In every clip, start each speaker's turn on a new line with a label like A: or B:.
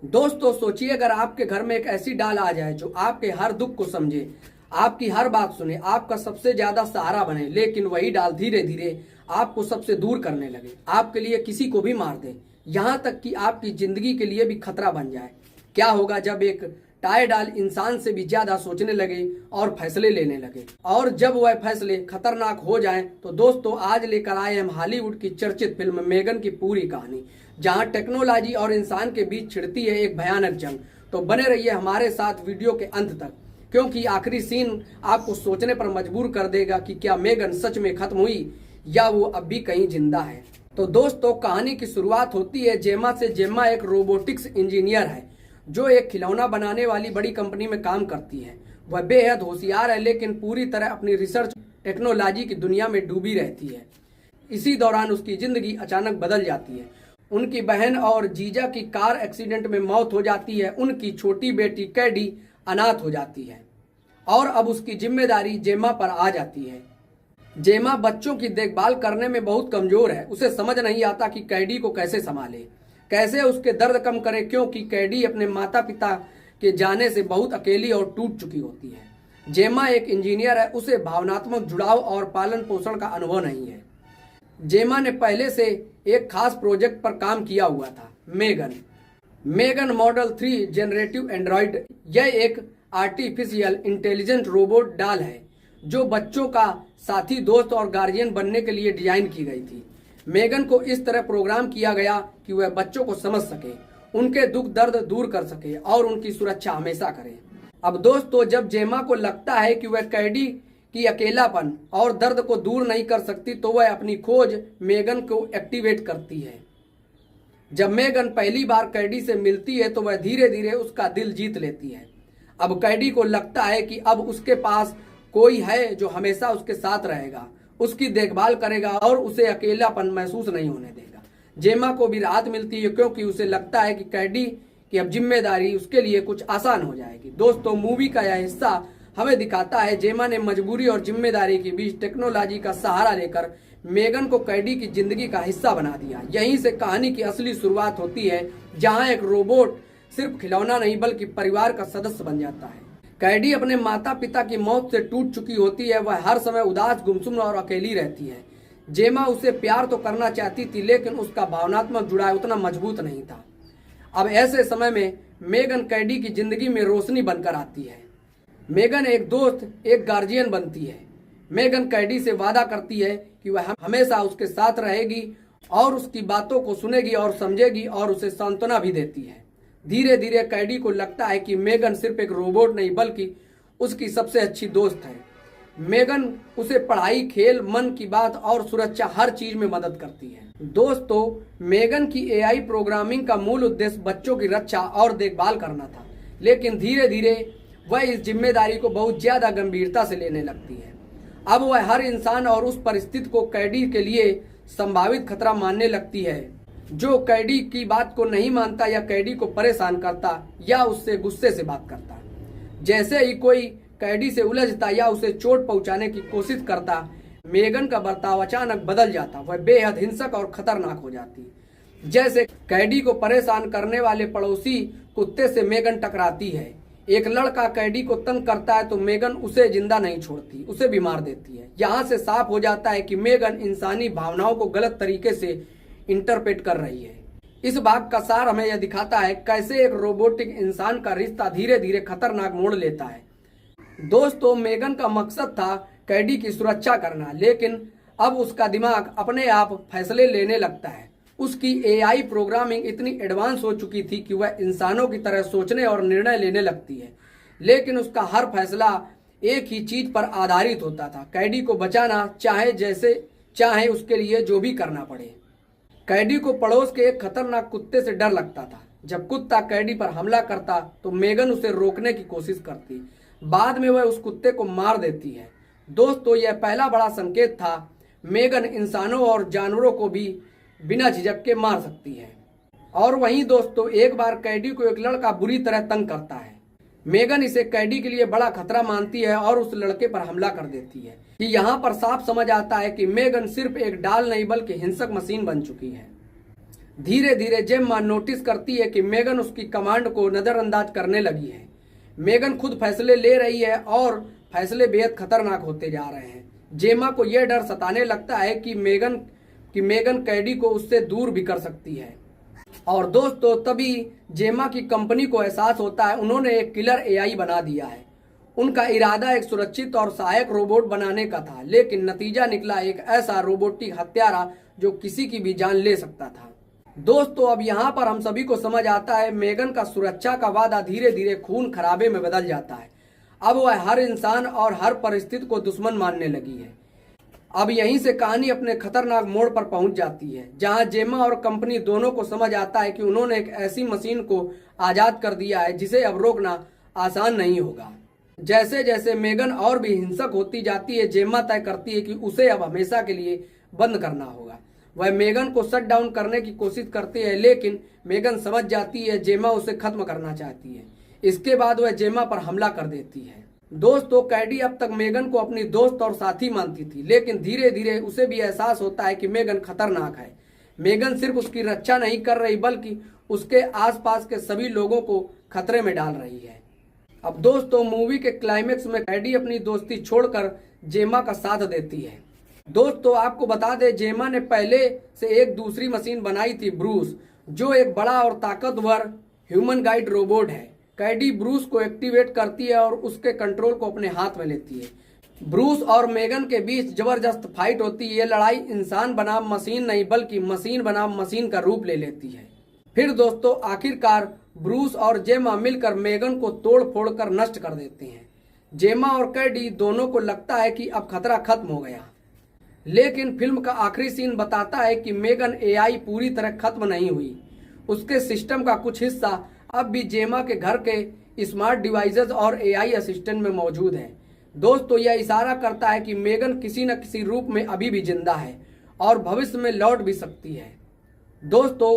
A: दोस्तों सोचिए, अगर आपके घर में एक ऐसी डाल आ जाए जो आपके हर दुख को समझे, आपकी हर बात सुने, आपका सबसे ज्यादा सहारा बने, लेकिन वही डाल धीरे धीरे आपको सबसे दूर करने लगे, आपके लिए किसी को भी मार दे, यहाँ तक कि आपकी जिंदगी के लिए भी खतरा बन जाए। क्या होगा जब एक टाय डाल इंसान से भी ज्यादा सोचने लगे और फैसले लेने लगे, और जब वह फैसले खतरनाक हो जाएं? तो दोस्तों आज लेकर आए हम हॉलीवुड की चर्चित फिल्म मेगन की पूरी कहानी, जहां टेक्नोलॉजी और इंसान के बीच छिड़ती है एक भयानक जंग। तो बने रहिए हमारे साथ वीडियो के अंत तक, क्योंकि आखिरी सीन आपको सोचने पर मजबूर कर देगा कि क्या मेगन सच में खत्म हुई या वो अब भी कहीं जिंदा है। तो दोस्तों कहानी की शुरुआत होती है जेमा से। जेमा एक रोबोटिक्स इंजीनियर है जो एक खिलौना बनाने वाली बड़ी कंपनी में काम करती है। वह बेहद होशियार है, लेकिन पूरी तरह अपनी रिसर्च टेक्नोलॉजी की दुनिया में डूबी रहती है। इसी दौरान उसकी जिंदगी अचानक बदल जाती है। उनकी बहन और जीजा की कार एक्सीडेंट में मौत हो जाती है। उनकी छोटी बेटी कैडी अनाथ हो जाती है और अब उसकी जिम्मेदारी जेमा पर आ जाती है। जेमा बच्चों की देखभाल करने में बहुत कमजोर है। उसे समझ नहीं आता कि कैडी को कैसे संभाले, कैसे उसके दर्द कम करे, क्योंकि कैडी अपने माता पिता के जाने से बहुत अकेली और टूट चुकी होती है। जेमा एक इंजीनियर है, उसे भावनात्मक जुड़ाव और पालन पोषण का अनुभव नहीं है। जेमा ने पहले से एक खास प्रोजेक्ट पर काम किया हुआ था, मेगन मॉडल 3 जनरेटिव एंड्रॉइड। यह एक आर्टिफिशियल इंटेलिजेंट रोबोट डाल है जो बच्चों का साथी, दोस्त और गार्जियन बनने के लिए डिजाइन की गई थी। मेगन को इस तरह प्रोग्राम किया गया कि वह बच्चों को समझ सके, उनके दुख दर्द दूर कर सके और उनकी सुरक्षा हमेशा करे। अब दोस्तों जब जेमा को लगता है कि वह कैडी की अकेलापन और दर्द को दूर नहीं कर सकती, तो वह अपनी खोज मेगन को एक्टिवेट करती है। जब मेगन पहली बार कैडी से मिलती है तो वह धीरे धीरे उसका दिल जीत लेती है। अब कैडी को लगता है कि अब उसके पास कोई है जो हमेशा उसके साथ रहेगा, उसकी देखभाल करेगा और उसे अकेलापन महसूस नहीं होने देगा। जेमा को भी राहत मिलती है, क्योंकि उसे लगता है कि कैडी की अब जिम्मेदारी उसके लिए कुछ आसान हो जाएगी। दोस्तों मूवी का यह हिस्सा हमें दिखाता है जेमा ने मजबूरी और जिम्मेदारी के बीच टेक्नोलॉजी का सहारा लेकर मेगन को कैडी की जिंदगी का हिस्सा बना दिया। यहीं से कहानी की असली शुरुआत होती है, जहां एक रोबोट सिर्फ खिलौना नहीं बल्कि परिवार का सदस्य बन जाता है। कैडी अपने माता पिता की मौत से टूट चुकी होती है। वह हर समय उदास, गुमसुम और अकेली रहती है। जेमा उसे प्यार तो करना चाहती थी, लेकिन उसका भावनात्मक जुड़ाव उतना मजबूत नहीं था। अब ऐसे समय में मेगन कैडी की जिंदगी में रोशनी बनकर आती है। मेगन एक दोस्त, एक गार्जियन बनती है। मेगन कैडी से वादा करती है कि वह हमेशा उसके साथ रहेगी और उसकी बातों को सुनेगी और समझेगी, और उसे सांत्वना भी देती है। धीरे धीरे कैडी को लगता है कि मेगन सिर्फ एक रोबोट नहीं बल्कि उसकी सबसे अच्छी दोस्त है। मेगन उसे पढ़ाई, खेल, मन की बात और सुरक्षा हर चीज में मदद करती है। दोस्तों मेगन की एआई प्रोग्रामिंग का मूल उद्देश्य बच्चों की रक्षा और देखभाल करना था, लेकिन धीरे धीरे वह इस जिम्मेदारी को बहुत ज्यादा गंभीरता से लेने लगती है। अब वह हर इंसान और उस परिस्थिति को कैडी के लिए संभावित खतरा मानने लगती है। जो कैडी की बात को नहीं मानता या कैडी को परेशान करता या उससे गुस्से से बात करता, जैसे ही कोई कैडी से उलझता या उसे चोट पहुंचाने की कोशिश करता, मेगन का बर्ताव अचानक बदल जाता। वह बेहद हिंसक और खतरनाक हो जाती। जैसे कैडी को परेशान करने वाले पड़ोसी कुत्ते से मेगन टकराती है। एक लड़का कैडी को तंग करता है तो मेगन उसे जिंदा नहीं छोड़ती, उसे भी मार देती है। यहाँ से साफ हो जाता है कि मेगन इंसानी भावनाओं को गलत तरीके से इंटरप्रेट कर रही है। इस भाग का सार हमें यह दिखाता है कैसे एक रोबोटिक इंसान का रिश्ता धीरे धीरे खतरनाक मोड़ लेता है। दोस्तों मेगन का मकसद था कैडी की सुरक्षा करना, लेकिन अब उसका दिमाग अपने आप फैसले लेने लगता है। उसकी एआई प्रोग्रामिंग इतनी एडवांस हो चुकी थी कि वह इंसानों की तरह सोचने और निर्णय लेने लगती है, लेकिन उसका हर फैसला एक ही चीज पर आधारित होता था, कैडी को बचाना, चाहे जैसे चाहे उसके लिए जो भी करना पड़े। कैडी को पड़ोस के एक खतरनाक कुत्ते से डर लगता था। जब कुत्ता कैडी पर हमला करता तो मेगन उसे रोकने की कोशिश करती, बाद में वह उस कुत्ते को मार देती है। दोस्तों यह पहला बड़ा संकेत था, मेगन इंसानों और जानवरों को भी बिना झिझक के मार सकती है। और वहीं दोस्तों एक बार कैडी को एक लड़का बुरी तरह तंग करता है। मेगन इसे कैडी के लिए बड़ा खतरा मानती है और उस लड़के पर हमला कर देती है। कि यहाँ पर साफ समझ आता है कि मेगन सिर्फ एक डाल नहीं बल्कि हिंसक मशीन बन चुकी है। धीरे धीरे जेम्मा नोटिस करती है कि मेगन उसकी कमांड को नजरअंदाज करने लगी है। मेगन खुद फैसले ले रही है और फैसले बेहद खतरनाक होते जा रहे हैं। जेम्मा को यह डर सताने लगता है कि मेगन कैडी को उससे दूर भी कर सकती है। और दोस्तों तभी जेम्मा की कंपनी को एहसास होता है उन्होंने एक किलर एआई बना दिया है। उनका इरादा एक सुरक्षित और सहायक रोबोट बनाने का था, लेकिन नतीजा निकला एक ऐसा रोबोटिक हत्यारा जो किसी की भी जान ले सकता था। दोस्तों अब यहाँ पर हम सभी को समझ आता है मेगन का सुरक्षा का वादा धीरे धीरे खून खराबे में बदल जाता है। अब वह हर इंसान और हर परिस्थिति को दुश्मन मानने लगी है। अब यहीं से कहानी अपने खतरनाक मोड़ पर पहुंच जाती है, जहां जेम्मा और कंपनी दोनों को समझ आता है कि उन्होंने एक ऐसी मशीन को आजाद कर दिया है जिसे अब रोकना आसान नहीं होगा। जैसे जैसे मेगन और भी हिंसक होती जाती है, जेम्मा तय करती है कि उसे अब हमेशा के लिए बंद करना होगा। वह मेगन को शट डाउन करने की कोशिश करती है, लेकिन मेगन समझ जाती है जेम्मा उसे खत्म करना चाहती है। इसके बाद वह जेम्मा पर हमला कर देती है। दोस्तों कैडी अब तक मेगन को अपनी दोस्त और साथी मानती थी, लेकिन धीरे धीरे उसे भी एहसास होता है कि मेगन खतरनाक है। मेगन सिर्फ उसकी रक्षा नहीं कर रही बल्कि उसके आसपास के सभी लोगों को खतरे में डाल रही है। अब दोस्तों मूवी के क्लाइमेक्स में कैडी अपनी दोस्ती छोड़कर जेम्मा का साथ देती है। दोस्तों आपको बता दें जेम्मा ने पहले से एक दूसरी मशीन बनाई थी, ब्रूस, जो एक बड़ा और ताकतवर ह्यूमन गाइड रोबोट है। कैडी ब्रूस को एक्टिवेट करती है और उसके कंट्रोल को अपने हाथ में लेती है। ब्रूस और मेगन के बीच जबरदस्त फाइट होती है। ये लड़ाई इंसान बनाम मशीन नहीं बल्कि मशीन बनाम मशीन का रूप ले लेती है। फिर दोस्तों आखिरकार ब्रूस और जेम्मा मिलकर मेगन को तोड़ फोड़ कर नष्ट कर देते हैं। जेम्मा और कैडी दोनों को लगता है कि अब खतरा खत्म हो गया, लेकिन फिल्म का आखिरी सीन बताता है कि मेगन एआई पूरी तरह खत्म नहीं हुई। उसके सिस्टम का कुछ हिस्सा अब भी जेम्मा के घर के स्मार्ट डिवाइसेस और एआई असिस्टेंट में मौजूद है। दोस्तों यह इशारा करता है कि मेगन किसी न किसी रूप में अभी भी जिंदा है और भविष्य में लौट भी सकती है। दोस्तों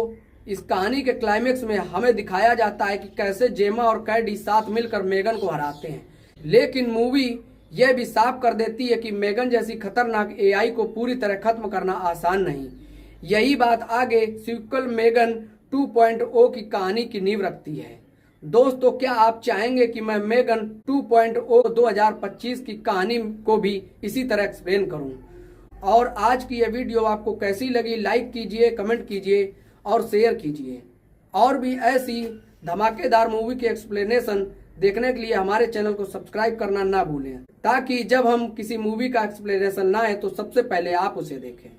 A: इस कहानी के क्लाइमेक्स में हमें दिखाया जाता है कि कैसे जेम्मा और कैडी साथ मिलकर मेगन को हराते हैं, लेकिन मूवी यह भी साफ कर देती है कि मेगन जैसी खतरनाक एआई को पूरी तरह खत्म करना आसान नहीं। यही बात आगे सीक्वल मेगन 2.0 की कहानी की नींव रखती है। दोस्तों क्या आप चाहेंगे कि मैं मेगन 2.0 2025 की कहानी को भी इसी तरह एक्सप्लेन करूं? और आज की यह वीडियो आपको कैसी लगी लाइक कीजिए, कमेंट कीजिए और शेयर कीजिए। और भी ऐसी धमाकेदार मूवी के एक्सप्लेनेशन देखने के लिए हमारे चैनल को सब्सक्राइब करना ना भूलें, ताकि जब हम किसी मूवी का एक्सप्लेनेशन लाएं तो सबसे पहले आप उसे देखें।